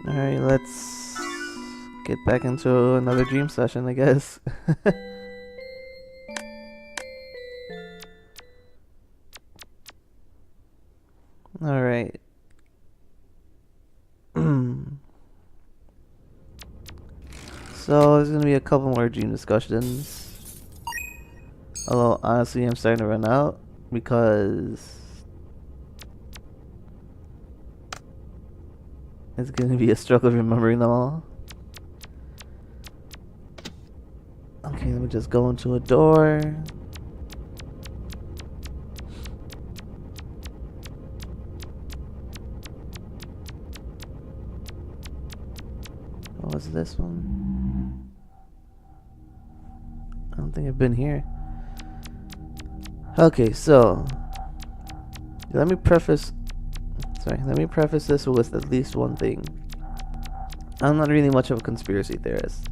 Alright, let's get back into another dream session, I guess. Alright. So, there's gonna be a couple more dream discussions. Although, honestly, I'm starting to run out because it's gonna be a struggle remembering them all. Okay, let me just go into a door. What was this one? I don't think I've been here. Okay, so let me preface this with at least one thing. I'm not really much of a conspiracy theorist.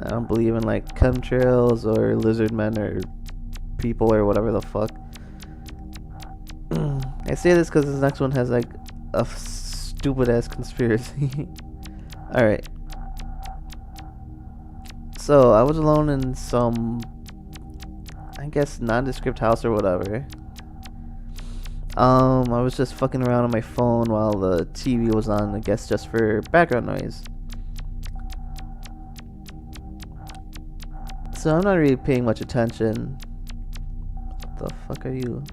I don't believe in like chemtrails or lizard men or people or whatever the fuck. I say this because this next one has like a stupid ass conspiracy. Alright. So I was alone in some, I guess, nondescript house or whatever. I was just fucking around on my phone while the TV was on, I guess just for background noise. So I'm not really paying much attention. What the fuck are you?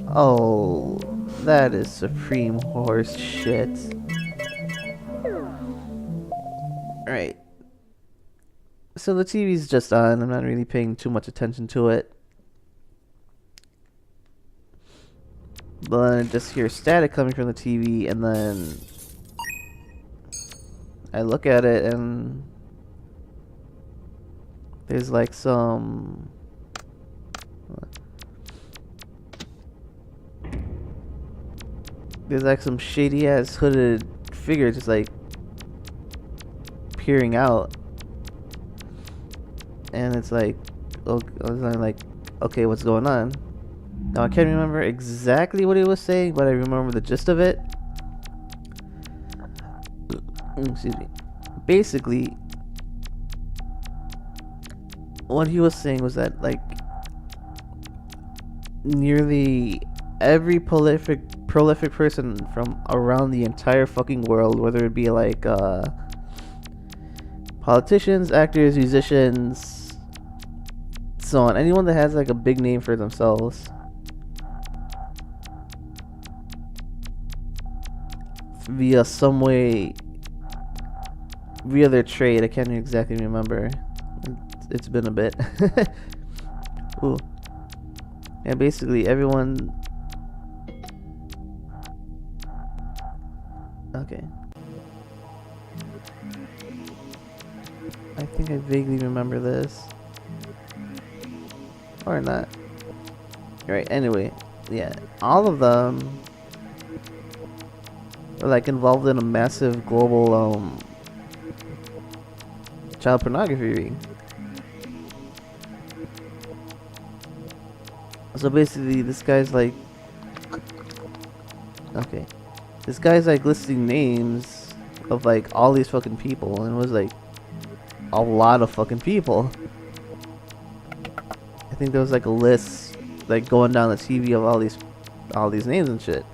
Oh, that is supreme horse shit. Right. So the TV's just on. I'm not really paying too much attention to it. But then I just hear static coming from the TV, and then I look at it, and there's like some... There's like some shady ass hooded figure just like peering out. And it's like, I'm like, okay, what's going on? Now I can't remember exactly what he was saying, but I remember the gist of it. Excuse me. Basically, what he was saying was that like nearly every prolific person from around the entire fucking world, whether it be like politicians, actors, musicians, so on, anyone that has like a big name for themselves, via some way, via their trade, I can't exactly remember, it's been a bit. Ooh. And basically everyone... Okay. I think I vaguely remember this. Or not. Right, anyway. Yeah, all of them are like involved in a massive global child pornography ring. So basically this guy's like... Okay. This guy's like listing names of like all these fucking people, and it was like a lot of fucking people. I think there was like a list like going down the TV of all these names and shit.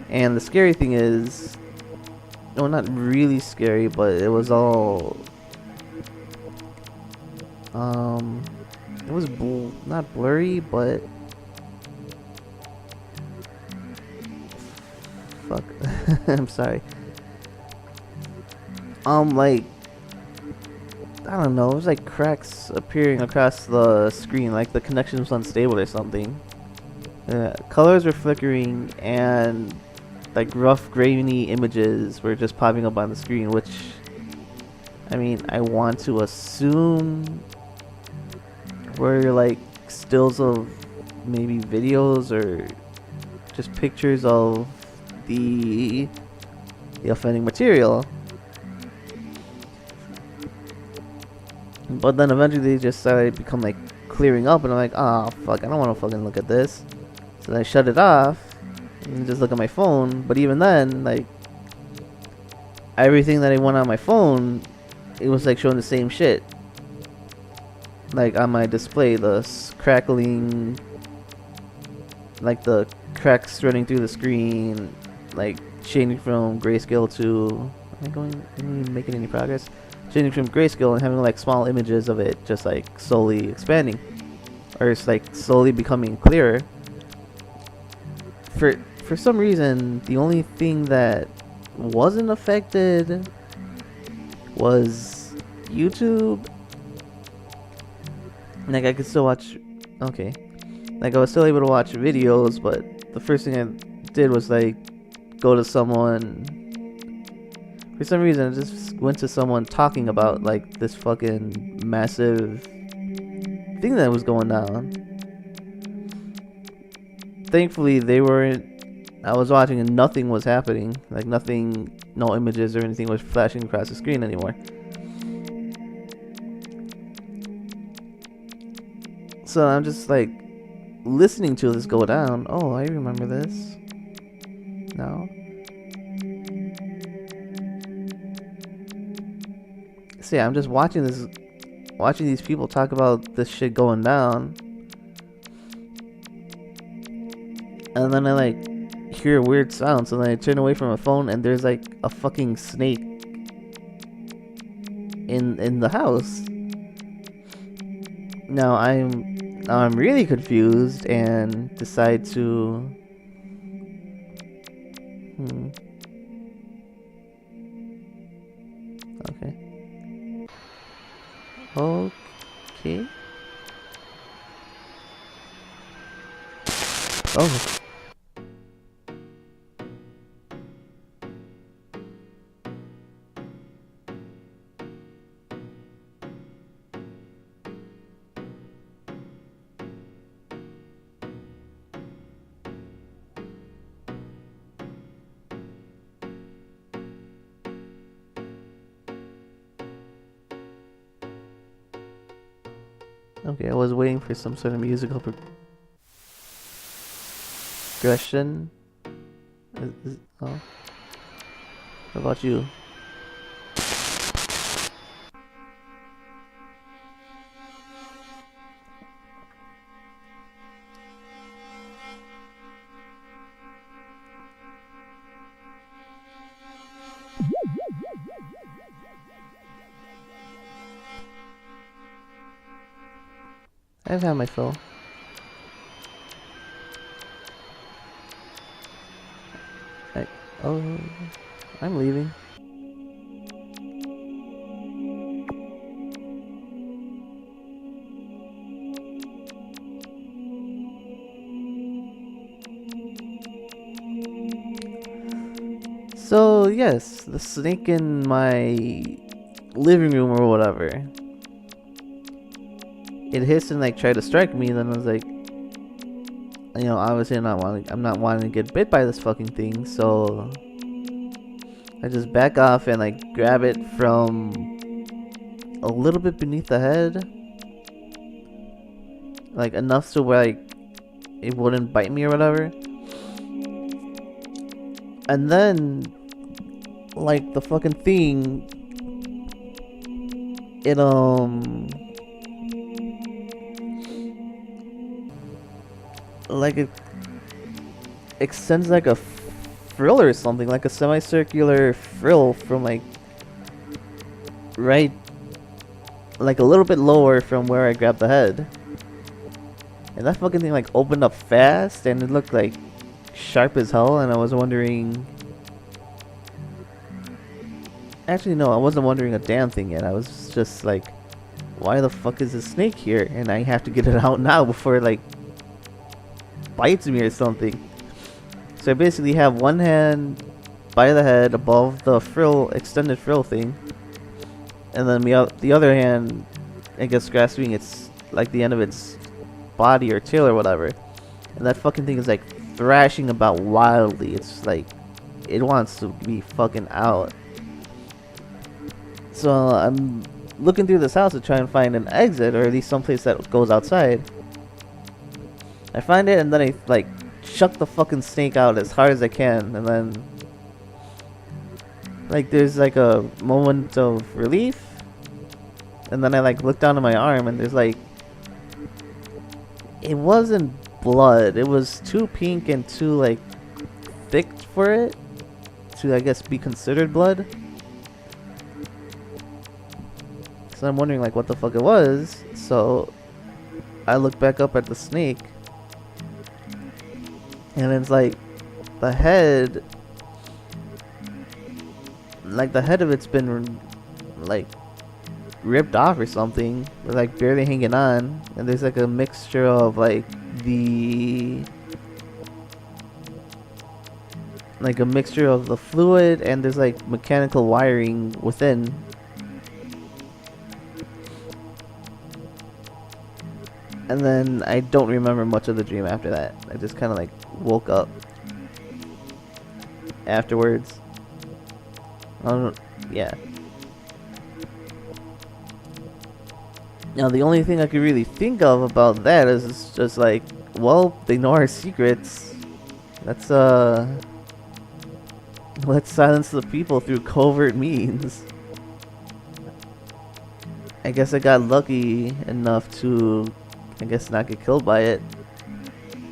And the scary thing is, well, not really scary, but it was all it was not blurry, but fuck. I'm sorry. Like, I don't know, it was like cracks appearing across the screen, like the connection was unstable or something. Colors were flickering, and like rough grainy images were just popping up on the screen, which, I mean, I want to assume were like stills of maybe videos or just pictures of the offending material. But then eventually they just started to become like clearing up, and I'm like, oh fuck, I don't want to fucking look at this. So I shut it off, and just look at my phone. But even then, like, everything that I went on my phone, it was like showing the same shit. Like on my display, the crackling, like the cracks running through the screen, like changing from grayscale to, am I making any progress? Changing from grayscale and having like small images of it just like slowly expanding, or it's like slowly becoming clearer. For some reason, the only thing that wasn't affected was YouTube. Like I could still watch, okay, like I was still able to watch videos, but the first thing I did was like go to someone. For some reason, I just went to someone talking about like this fucking massive thing that was going down. Thankfully, they weren't. I was watching and nothing was happening. Like nothing, no images or anything was flashing across the screen anymore. So I'm just like listening to this go down. Oh, I remember this. No. So yeah, I'm just watching these people talk about this shit going down. And then I like hear weird sounds, and then I turn away from my phone, and there's like a fucking snake in the house. Now I'm really confused and decide to okay. Okay. Oh. Okay, I was waiting for some sort of musical progression. Oh. What about you? I've had my fill. Oh, I'm leaving. So yes, the snake in my living room or whatever, it hissed and like tried to strike me. Then I was like, you know, obviously I'm not wanting to get bit by this fucking thing, so I just back off and like grab it from a little bit beneath the head, like enough so where like it wouldn't bite me or whatever. And then like the fucking thing, it like it extends like a frill or something, like a semicircular frill from like right, like a little bit lower from where I grabbed the head. And that fucking thing like opened up fast, and it looked like sharp as hell, and I was wondering. Actually, no, I wasn't wondering a damn thing yet. I was just like, why the fuck is this snake here? And I have to get it out now before it like bites me or something. So I basically have one hand by the head above the frill, extended frill thing, and then the other hand, I guess, grasping its like the end of its body or tail or whatever. And that fucking thing is like thrashing about wildly. It's like it wants to be fucking out. So I'm looking through this house to try and find an exit, or at least someplace that goes outside. I find it, and then I like chuck the fucking snake out as hard as I can, and then like there's like a moment of relief, and then I like look down at my arm and there's like, it wasn't blood, it was too pink and too like thick for it to, I guess, be considered blood. So I'm wondering like what the fuck it was. So I look back up at the snake, and it's like the head, like the head of it's been like ripped off or something, but like barely hanging on, and there's like a mixture of like the fluid, and there's like mechanical wiring within. And then I don't remember much of the dream after that. I just kind of like woke up afterwards. Yeah. Now the only thing I could really think of about that is just like, well, they know our secrets. Let's silence the people through covert means. I guess I got lucky enough to, I guess, not get killed by it.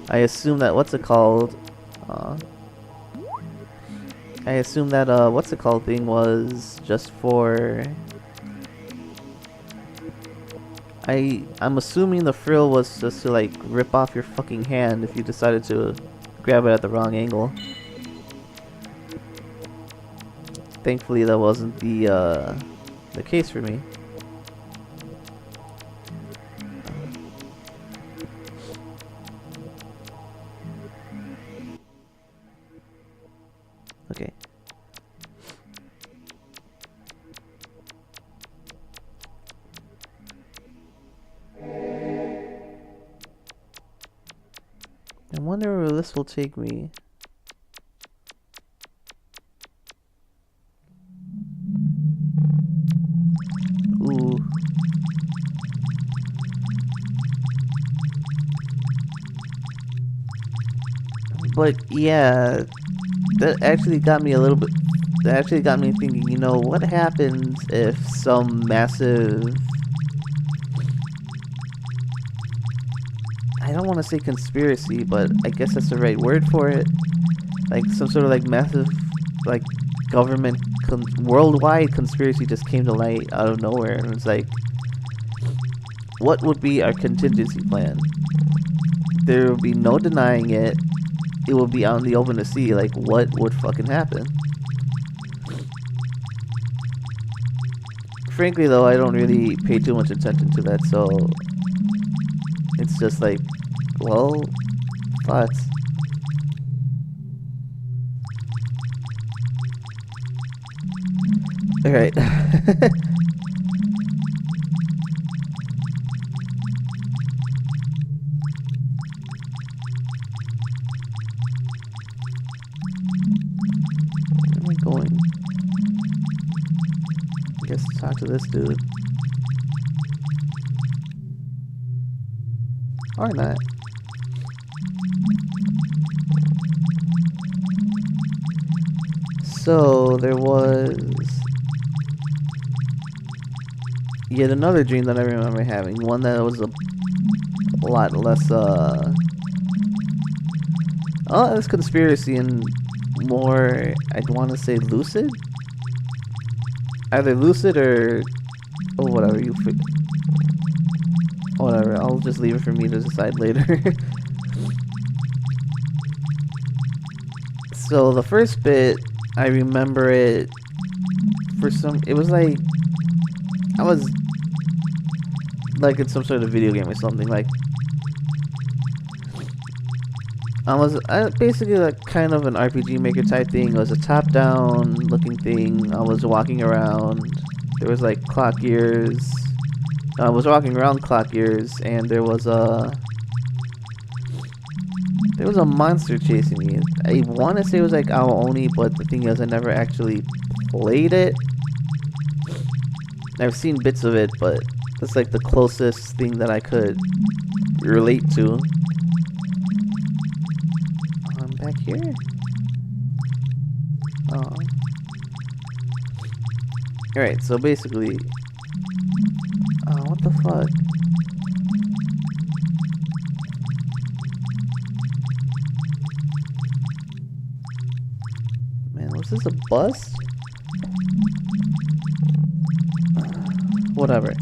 I assume that what's it called thing was just for, I'm assuming the frill was just to like rip off your fucking hand if you decided to grab it at the wrong angle. Thankfully that wasn't the case for me. Okay. I wonder where this will take me. Ooh. But yeah, that actually got me a little bit, that actually got me thinking, you know, what happens if some massive, I don't want to say conspiracy, but I guess that's the right word for it, like some sort of like massive like government worldwide conspiracy just came to light out of nowhere, and it's like, what would be our contingency plan? There would be no denying it. It will be out in the open to see, like, what would fucking happen. Frankly, though, I don't really pay too much attention to that, so it's just like, well, thoughts. Alright. Going. I guess talk to this dude. Or not. So there was yet another dream that I remember having. One that was a lot less less conspiracy and more, I'd want to say, lucid. Either lucid or, oh, whatever, whatever, I'll just leave it for me to decide later. So the first bit, I remember it for some, it was like, I was like in some sort of video game or something, like, I was basically like kind of an RPG Maker type thing. It was a top-down looking thing. I was walking around. There was like clock gears. I was walking around clock gears, and there was a monster chasing me. I want to say it was like Owl Oni, but the thing is, I never actually played it. I've seen bits of it, but that's like the closest thing that I could relate to. Back here? Oh. Alright, so basically... Oh, what the fuck? Man, was this a bus? Whatever.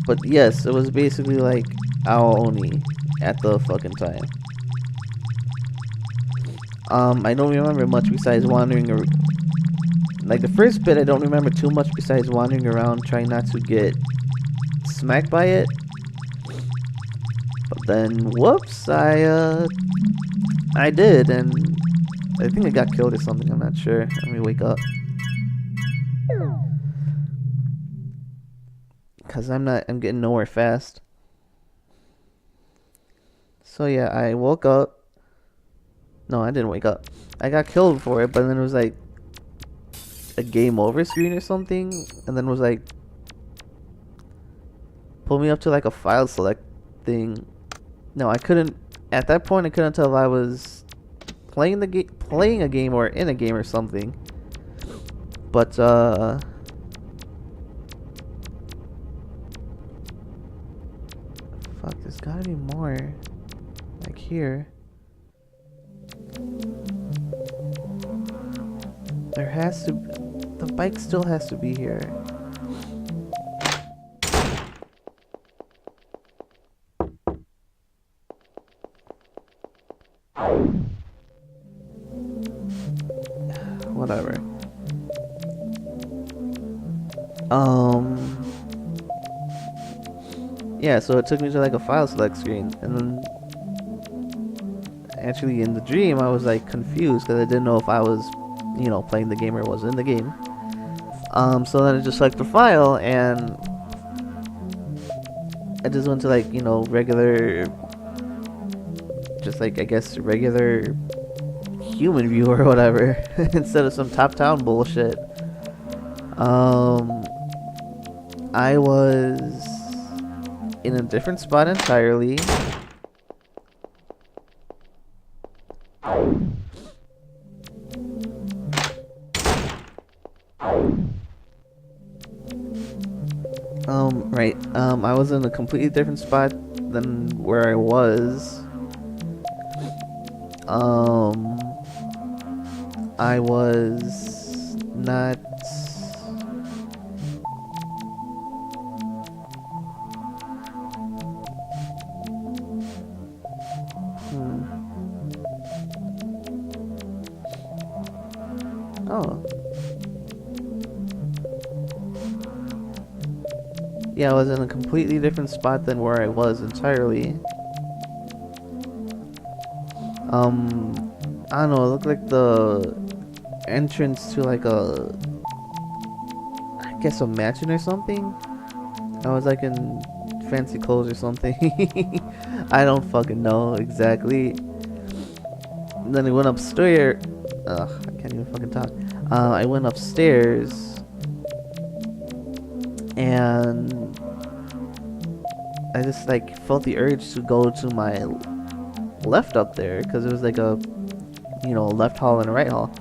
But yes, it was basically like Aoni at the fucking time. I don't remember much besides wandering around. Like the first bit, I don't remember too much besides wandering around trying not to get smacked by it. But then, whoops, I did, and I think I got killed or something, I'm not sure. Let me wake up. Cause I'm getting nowhere fast. So yeah, I woke up. No, I didn't wake up. I got killed for it, but then it was like a game over screen or something, and then it was like pull me up to like a file select thing. No, I couldn't. At that point, I couldn't tell if I was playing a game or in a game or something. But fuck, there's gotta be more. Like here. There has to be, the bike still has to be here. Whatever. Yeah, so it took me to like a file select screen, and then actually in the dream I was like confused because I didn't know if I was, you know, playing the game or was in the game. So then I just selected the file, and I just went to like, you know, regular, just like I guess regular human view or whatever instead of some top-down bullshit. I was in a different spot entirely. Right. I was in a completely different spot than where I was. I was not. Oh. Yeah, I was in a completely different spot than where I was entirely. I don't know, it looked like the entrance to like a, I guess a mansion or something. I was like in fancy clothes or something. I don't fucking know exactly. And then I went upstairs. Ugh, I can't even fucking talk. I went upstairs and I just like felt the urge to go to my left up there because it was like a, you know, left hall and a right hall.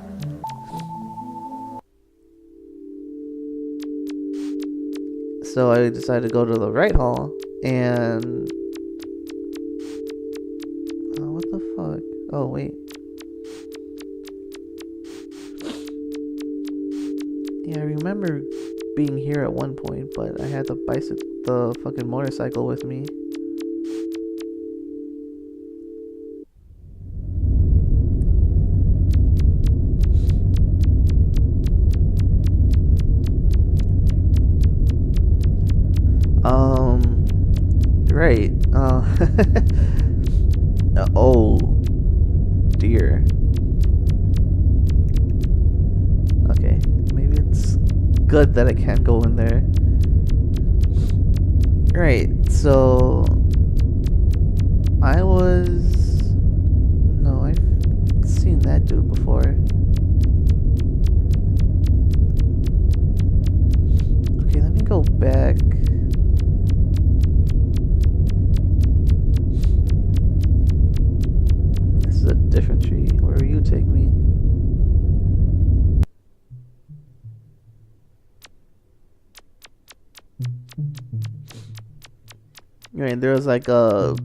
So I decided to go to the right hall, and what the fuck? Oh wait. Yeah, I remember being here at one point, but I had the fucking motorcycle with me. Right. Oh dear. Okay, maybe it's good that I can't go in there. Right, so no, I've seen that dude before. Okay, let me go back. different tree. Where you take me? Right, there was like a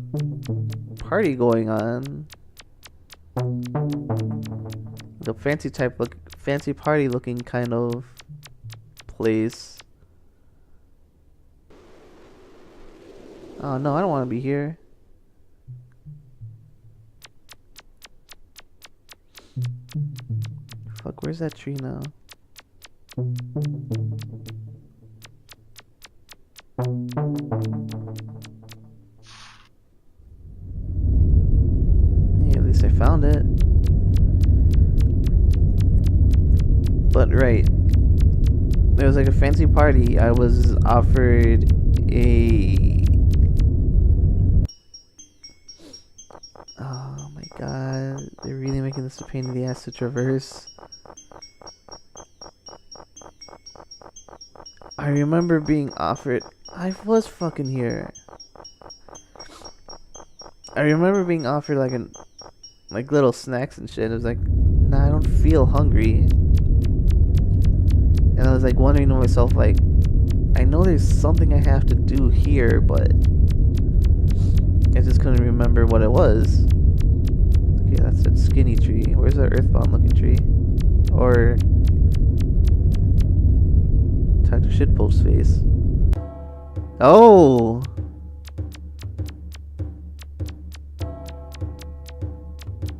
party going on. The fancy party looking kind of place. Oh no, I don't want to be here. Fuck, where's that tree now? Hey, at least I found it. But right, there was like a fancy party. I was offered a... Oh my god, they're really making this a pain in the ass to traverse. I remember being offered... I was fucking here. I remember being offered like little snacks and shit. It was like, nah, I don't feel hungry. And I was like wondering to myself, like, I know there's something I have to do here, but I just couldn't remember what it was. Okay, that's that skinny tree. Where's that earthbound looking tree? Or Dr. Shitpost face. Oh!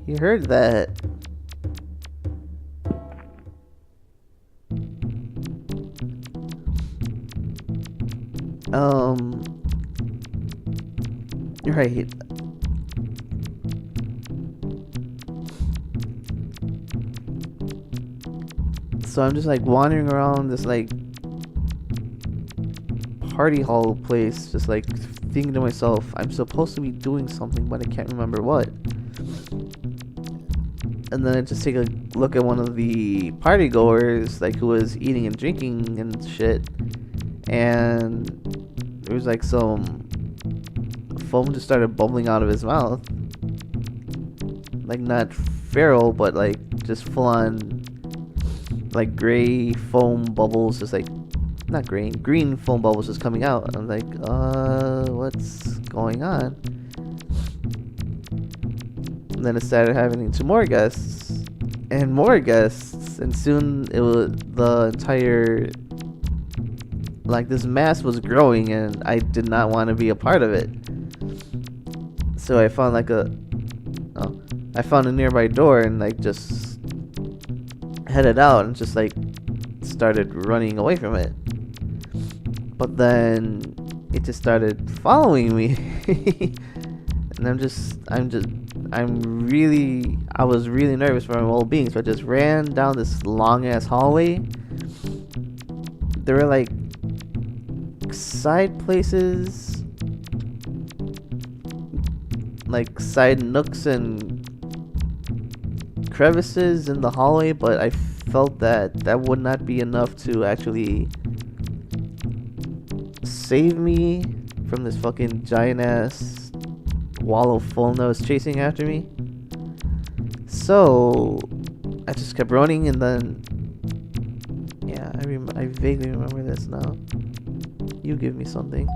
You heard that. Right. So I'm just like wandering around this like party hall place, just like thinking to myself, I'm supposed to be doing something, but I can't remember what. And then I just take a look at one of the party goers, like, who was eating and drinking and shit, and there was like some foam just started bubbling out of his mouth, like not feral, but like just full on like gray foam bubbles, just like not gray, green foam bubbles just coming out. And I'm like, what's going on? And then it started happening to more guests and more guests, and soon it was the entire, like, this mass was growing, and I did not want to be a part of it. So I found I found a nearby door and like just headed out and just like started running away from it. But then it just started following me. And I was really nervous for my well-being, so I just ran down this long-ass hallway. There were like side places, like side nooks and crevices in the hallway, but I felt that would not be enough to actually save me from this fucking giant-ass wall of foam that was chasing after me. So I just kept running, and then yeah, I vaguely remember this now. You give me something.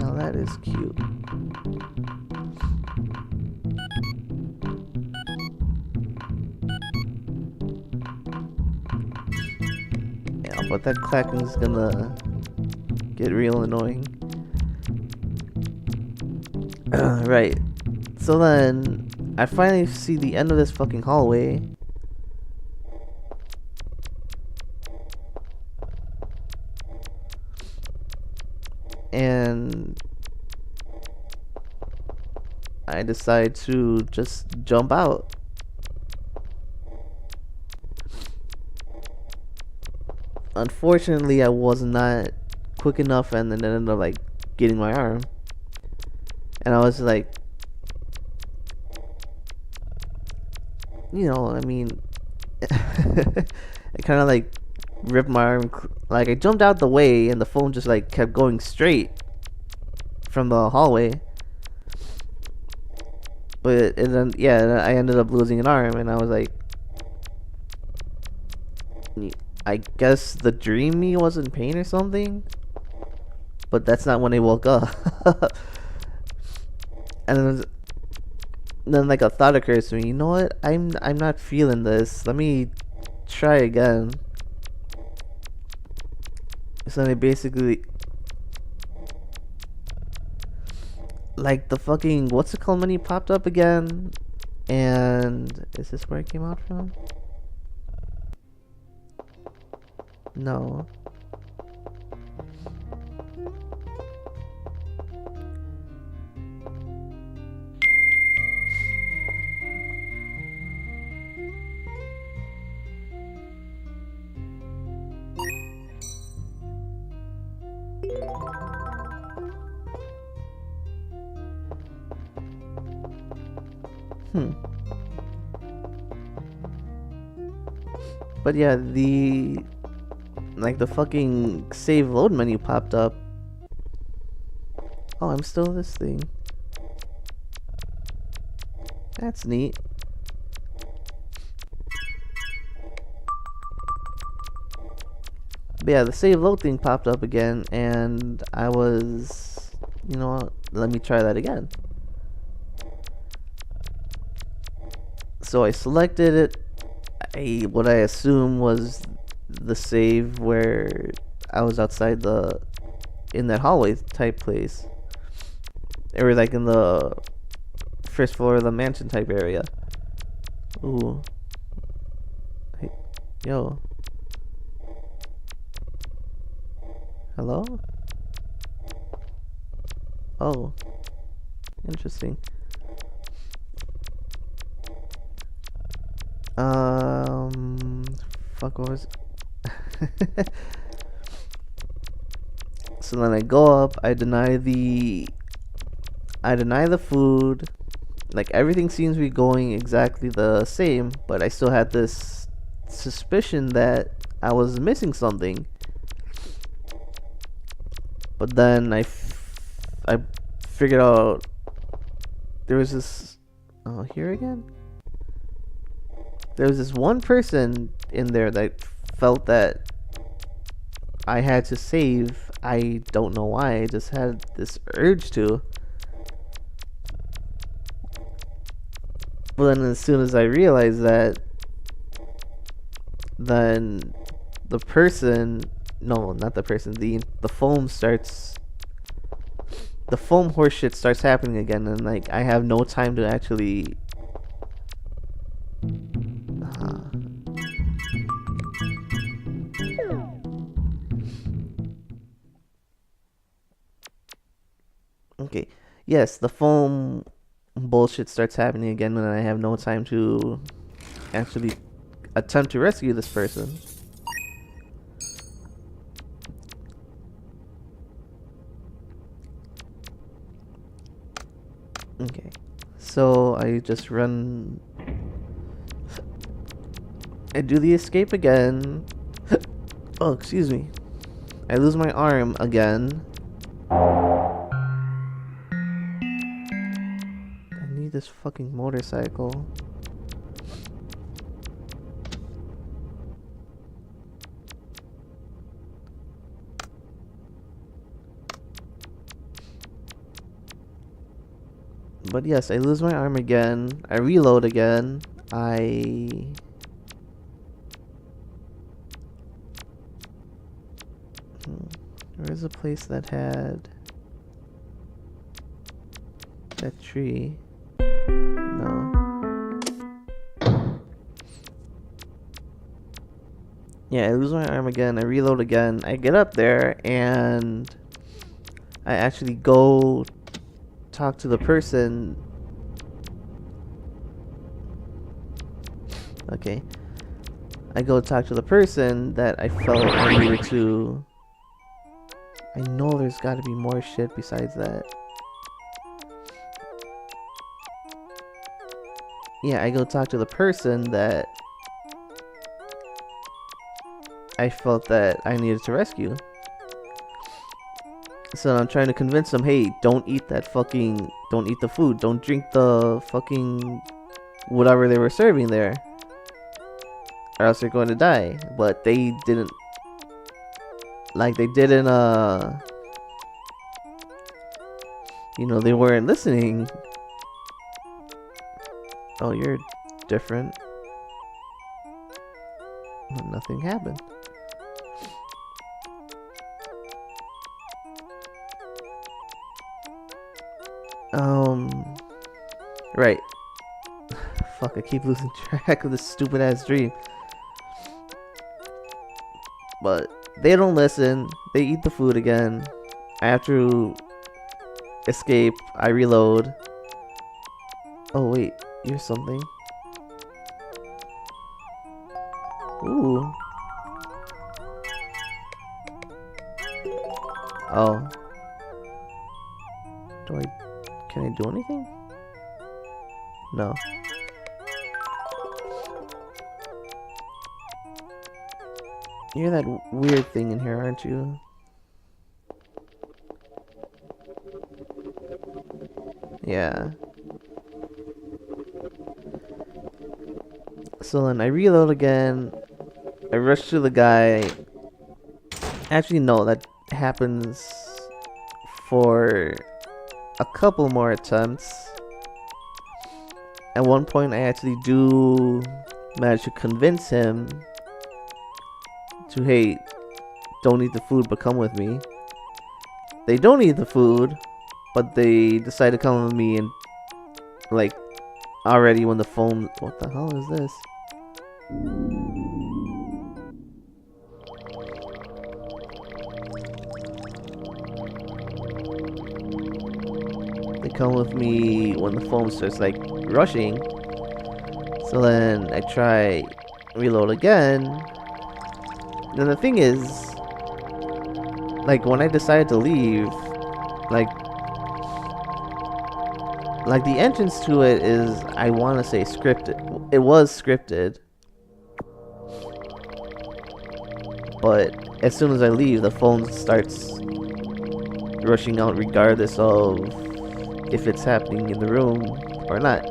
Now that is cute. Yeah, but that clacking is gonna get real annoying. Right. So then I finally see the end of this fucking hallway. And I decide to just jump out. Unfortunately, I was not quick enough, and then it ended up like getting my arm. And I was like, you know, I mean, I kind of like ripped my arm. Like, I jumped out the way, and the phone just like kept going straight from the hallway. But and then yeah, I ended up losing an arm, and I was like, I guess the dream me was in pain or something. But that's not when I woke up. And then like a thought occurs to me. You know what? I'm not feeling this. Let me try again. So I basically, like, the fucking what's it called menu popped up again, and is this where it came out from? No. But yeah, the fucking save load menu popped up. Oh, I'm still this thing. That's neat. But yeah, the save load thing popped up again, and I was, you know what, let me try that again. So I selected it. What I assume was the save where I was outside in that hallway type place. Or like in the first floor of the mansion type area. Ooh. Hey, yo. Hello? Oh. Interesting. Fuck, what was it? So then I go up, I deny the food. Like, everything seems to be going exactly the same, but I still had this suspicion that I was missing something. But then I figured out there was this. Oh, here again? There was this one person in there that felt that I had to save. I don't know why. I just had this urge to. But then as soon as I realized that, then the person, no, not the person, the foam starts, the foam horse shit starts happening again, and like I have no time to actually okay. Yes, the foam bullshit starts happening again when I have no time to actually attempt to rescue this person. Okay. So I just run. I do the escape again. Oh, excuse me. I lose my arm again. This fucking motorcycle. But yes, I lose my arm again. I reload again. Where's a place that had that tree? No. Yeah, I lose my arm again. I reload again. I get up there and I actually go talk to the person. Okay. I go talk to the person that I felt I needed to. I know there's got to be more shit besides that. Yeah, I go talk to the person that I felt that I needed to rescue. So I'm trying to convince them, hey, don't eat the food, don't drink the fucking whatever they were serving there, or else you're going to die. But they didn't, they weren't listening. Oh, you're different. Nothing happened. Right. Fuck, I keep losing track of this stupid ass dream. But they don't listen. They eat the food again. I have to escape. I reload. Oh wait, you're something. Ooh. Oh. Can I do anything? No. You're that weird thing in here, aren't you? Yeah. So then I reload again. I rush to the guy. Actually, no, that happens for a couple more attempts. At one point, I actually do manage to convince him to, hey, don't eat the food, but come with me. They don't eat the food, but they decide to come with me, and like already when the phone, what the hell is this? They come with me when the phone starts like rushing. So then I try reload again. And the thing is, like when I decided to leave, like the entrance to it is, I want to say scripted. It was scripted. But as soon as I leave, the phone starts rushing out regardless of if it's happening in the room or not.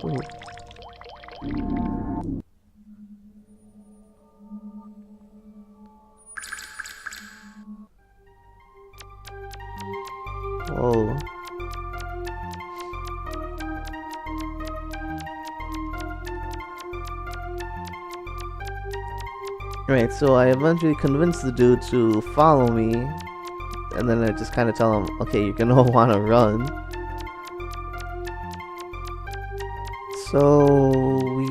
Ooh. Whoa. Right, so I eventually convinced the dude to follow me, and then I just kind of tell him, okay, you're gonna want to run. So we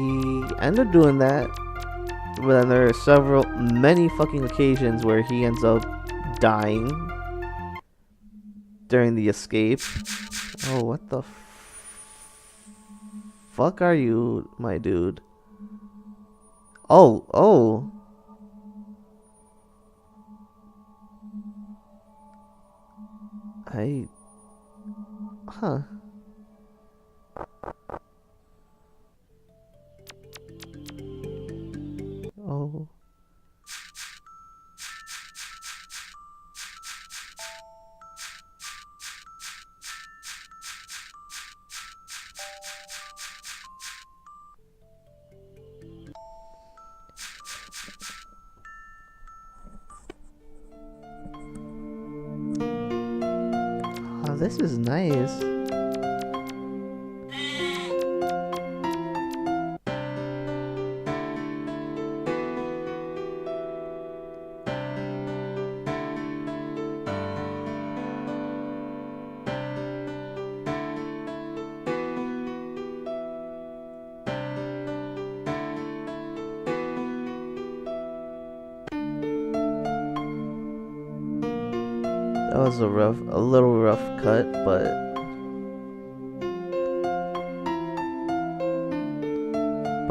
end up doing that, but then there are many fucking occasions where he ends up dying during the escape. Oh, what the fuck are you, my dude? Oh. Huh. Oh. Oh, this is nice. That was a little rough cut, but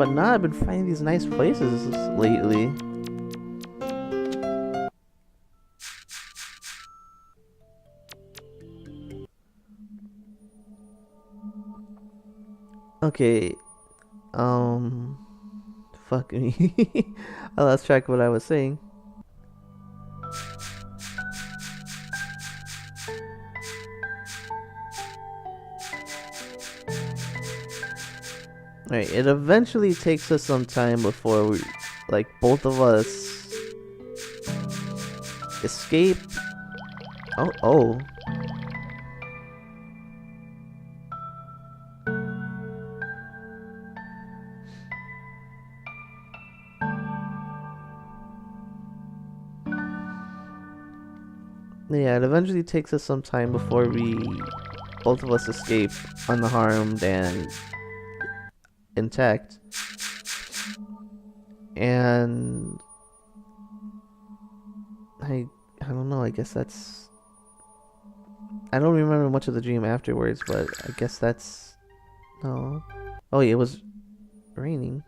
now I've been finding these nice places lately. Okay, fuck me. I lost track of what I was saying. Right, it eventually takes us some time before we, like, both of us escape. Oh. Yeah, it eventually takes us some time before both of us escape unharmed and intact. And I don't know, I guess that's... I don't remember much of the dream afterwards, but I guess that's... No. Oh, yeah, it was raining.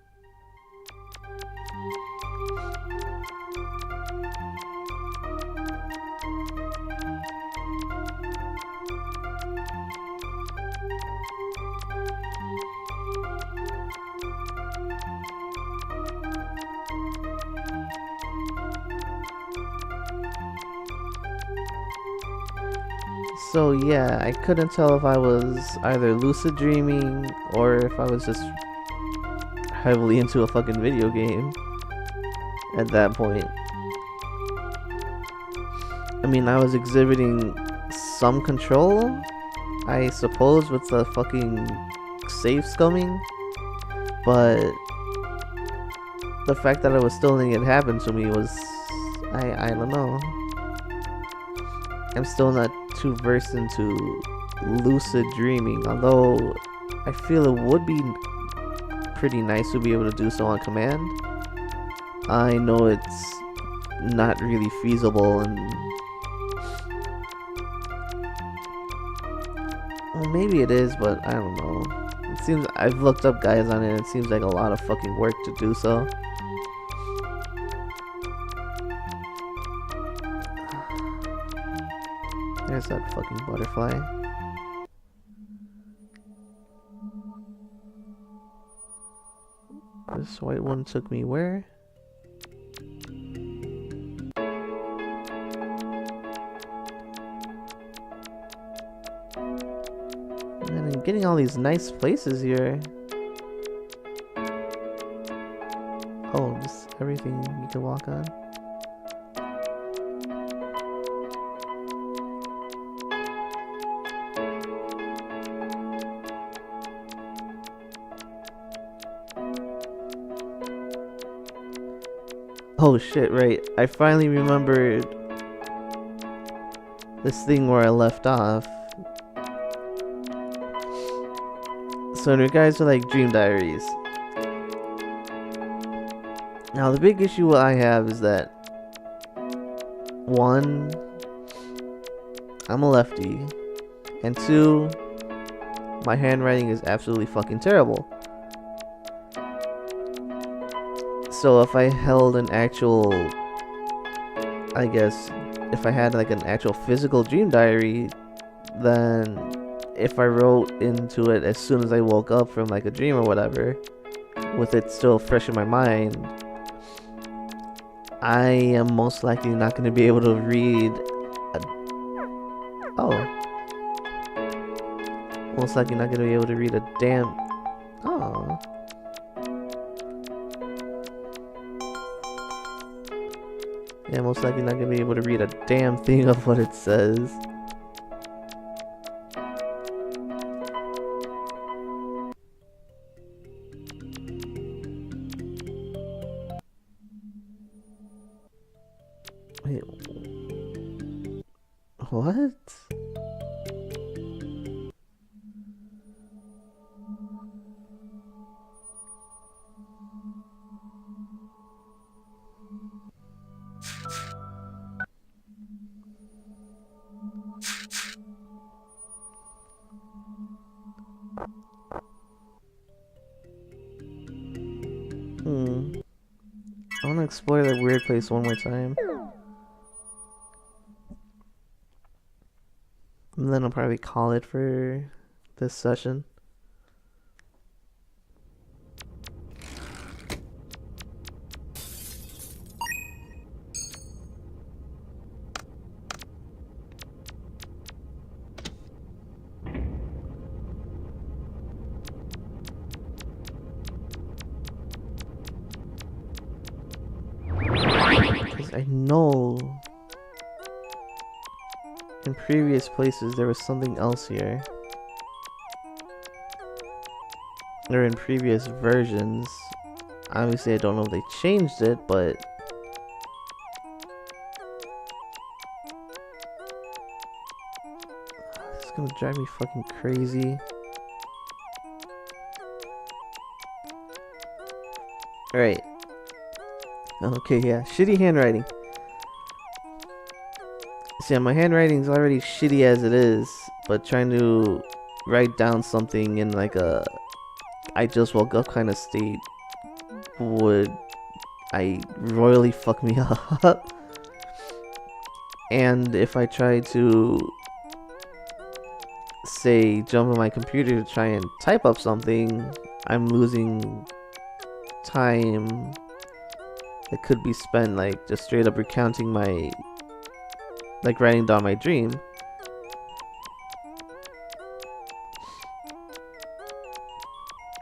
So yeah, I couldn't tell if I was either lucid dreaming or if I was just heavily into a fucking video game at that point. I mean, I was exhibiting some control, I suppose, with the fucking safe scumming, but the fact that I was still letting it happen to me was, I don't know. I'm still not too versed into lucid dreaming, although I feel it would be pretty nice to be able to do so on command. I know it's not really feasible, and well, maybe it is, but I don't know. It seems I've looked up guys on it, and it seems like a lot of fucking work to do so. There's that fucking butterfly. This white one took me where? Man, I'm getting all these nice places here. Oh, just everything you can walk on. Oh shit, right. I finally remembered this thing where I left off. So in regards to like dream diaries. Now the big issue I have is that, one, I'm a lefty, and two, my handwriting is absolutely fucking terrible. So if I held an actual, I guess, if I had like an actual physical dream diary, then if I wrote into it as soon as I woke up from like a dream or whatever, with it still fresh in my mind, I am most likely not going to be able to read most likely not going to be able to read a damn... Oh. Yeah, most likely not going to be able to read a damn thing of what it says. Wait. What? I want to explore that weird place one more time. And then I'll probably call it for this session. I know in previous places there was something else here. Or in previous versions. Obviously I don't know if they changed it, but it's gonna drive me fucking crazy. Alright. Okay, yeah. Shitty handwriting. See, my handwriting's already shitty as it is, but trying to write down something in like a I just woke up kind of state would royally fuck me up. And if I try to say jump on my computer to try and type up something, I'm losing time that could be spent like just straight up recounting my like writing down my dream.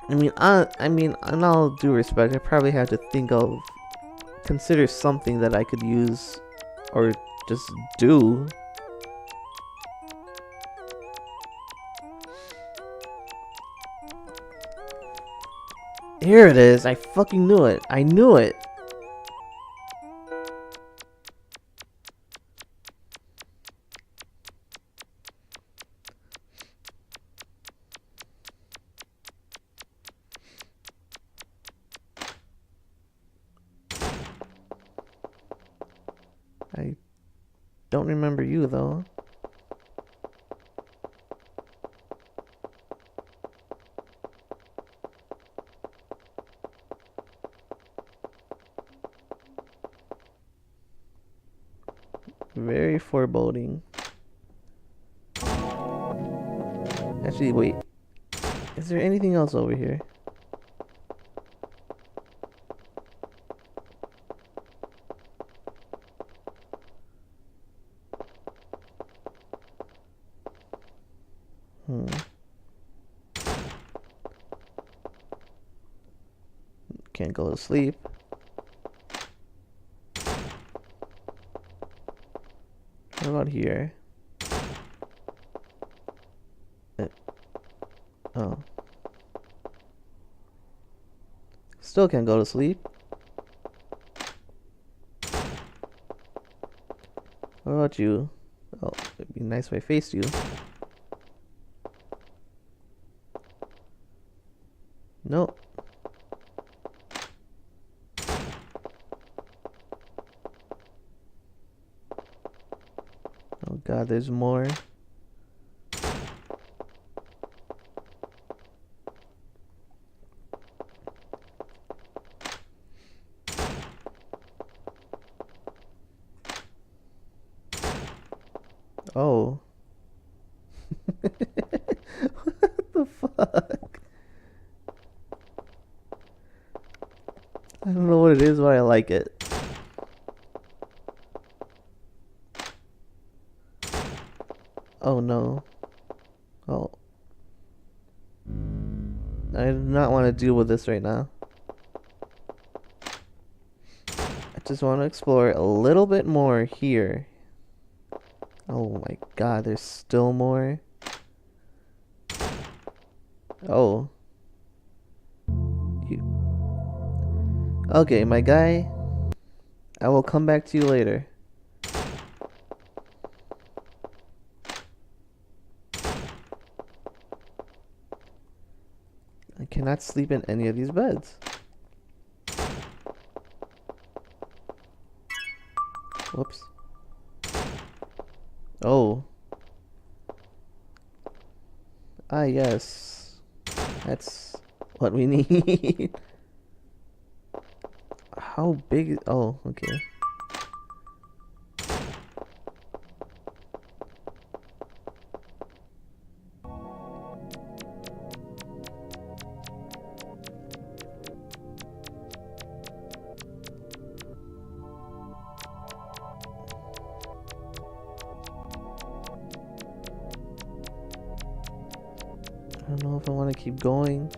I mean, in all due respect, I probably had to consider something that I could use or just do. Here it is. I fucking knew it. I knew it. I don't remember you though. Very foreboding. Actually, wait. Is there anything else over here? Can't go to sleep. What about here? Oh. Still can't go to sleep. What about you? Oh, it'd be nice if I faced you. Nope. Oh god, there's more. Oh. What the fuck? I don't know what it is, but I like it. Oh no. Oh. I do not want to deal with this right now. I just want to explore a little bit more here. Oh my god, there's still more. Oh. Okay, my guy. I will come back to you later. I cannot sleep in any of these beds. Whoops. Oh. Ah, yes. That's what we need. How big is... Oh, okay. I don't know if I want to keep going.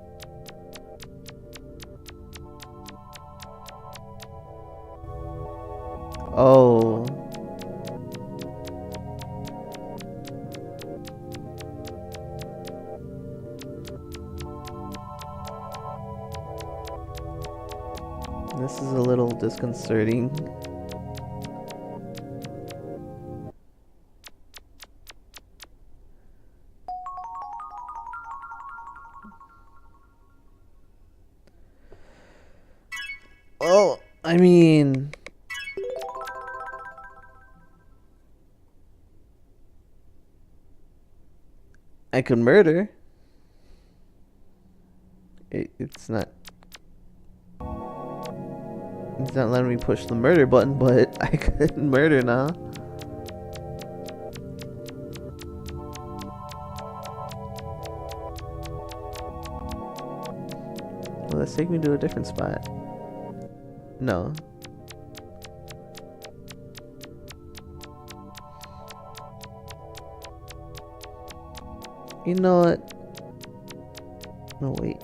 Oh. This is a little disconcerting. Oh, I mean... I could murder. It's not... It's not letting me push the murder button, but I could murder now. Well, let's take me to a different spot. No. You know what? No, wait.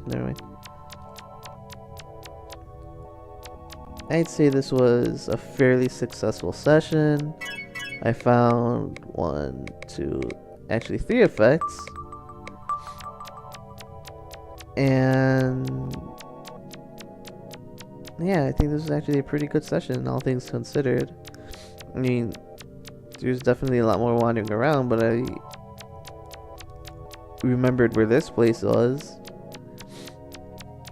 Never mind. I'd say this was a fairly successful session. I found 1, 2, actually 3 effects. And yeah, I think this was actually a pretty good session, all things considered. I mean, there's definitely a lot more wandering around, but I remembered where this place was.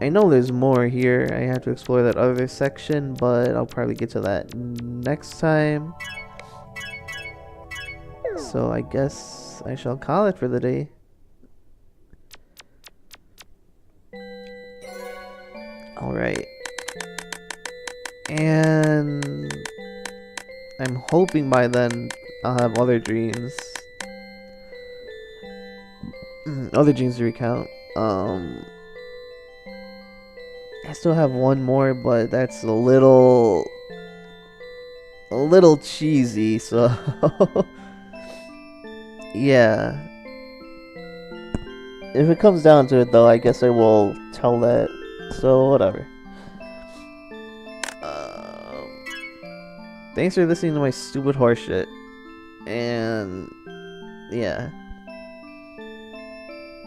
I know there's more here. I have to explore that other section, but I'll probably get to that next time. So I guess I shall call it for the day. Alright. And I'm hoping by then I'll have other dreams. Other dreams to recount. I still have one more, but that's a little cheesy, so yeah. If it comes down to it though, I guess I will tell that. So whatever. Thanks for listening to my stupid horse shit. And yeah.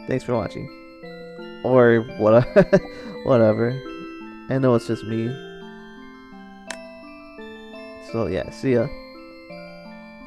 Thanks for watching. Or what whatever. I know it's just me. So yeah, see ya.